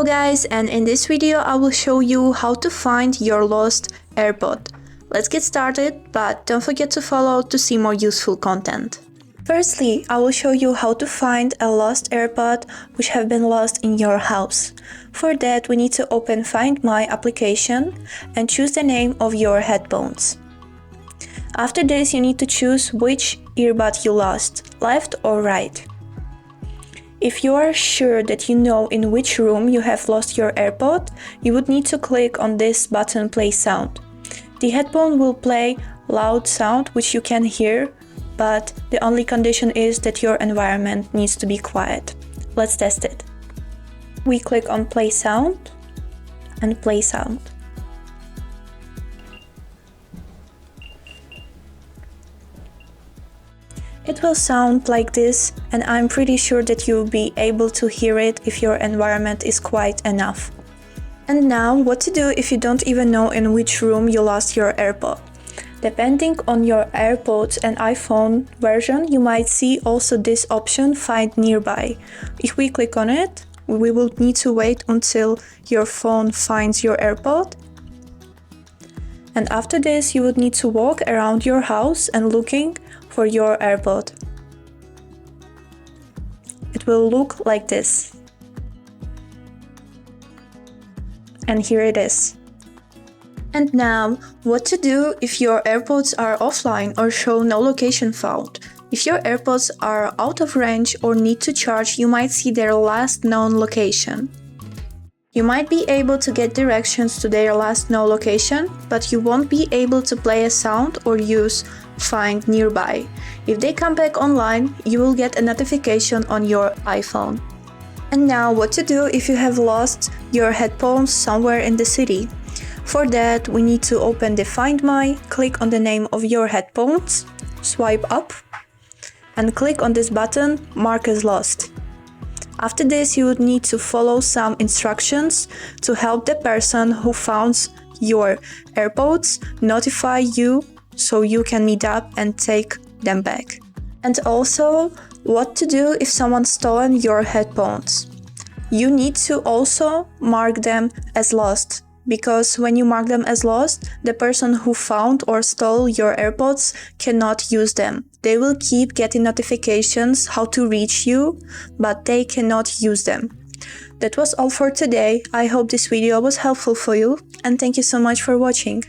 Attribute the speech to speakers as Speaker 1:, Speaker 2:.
Speaker 1: guys, and in this video I will show you how to find your lost AirPod. Let's get started, but don't forget to follow to see more useful content. Firstly, I will show you how to find a lost AirPod which have been lost in your house. For that we need to open Find My application and choose the name of your headphones. After this you need to choose which earbud you lost, left or right. If you are sure that you know in which room you have lost your AirPod, you would need to click on this button Play Sound. The headphone will play loud sound which you can hear, but the only condition is that your environment needs to be quiet. Let's test it. We click on Play Sound and Play Sound. It will sound like this, and I'm pretty sure that you'll be able to hear it if your environment is quiet enough. And now, what to do if you don't even know in which room you lost your AirPod. Depending on your AirPods and iPhone version, you might see also this option, Find Nearby. If we click on it, we will need to wait until your phone finds your AirPod. And after this, you would need to walk around your house and looking for your AirPod. It will look like this. And here it is. And now, what to do if your AirPods are offline or show no location found? If your AirPods are out of range or need to charge, you might see their last known location. You might be able to get directions to their last known location, but you won't be able to play a sound or use Find Nearby. If they come back online, you will get a notification on your iPhone. And now, what to do if you have lost your headphones somewhere in the city? For that, we need to open the Find My, click on the name of your headphones, swipe up, and click on this button, Mark as Lost. After this, you would need to follow some instructions to help the person who found your AirPods notify you so you can meet up and take them back. And also, what to do if someone's stolen your headphones. You need to also mark them as lost, because when you mark them as lost, the person who found or stole your AirPods cannot use them. They will keep getting notifications how to reach you, but they cannot use them. That was all for today. I hope this video was helpful for you, and thank you so much for watching.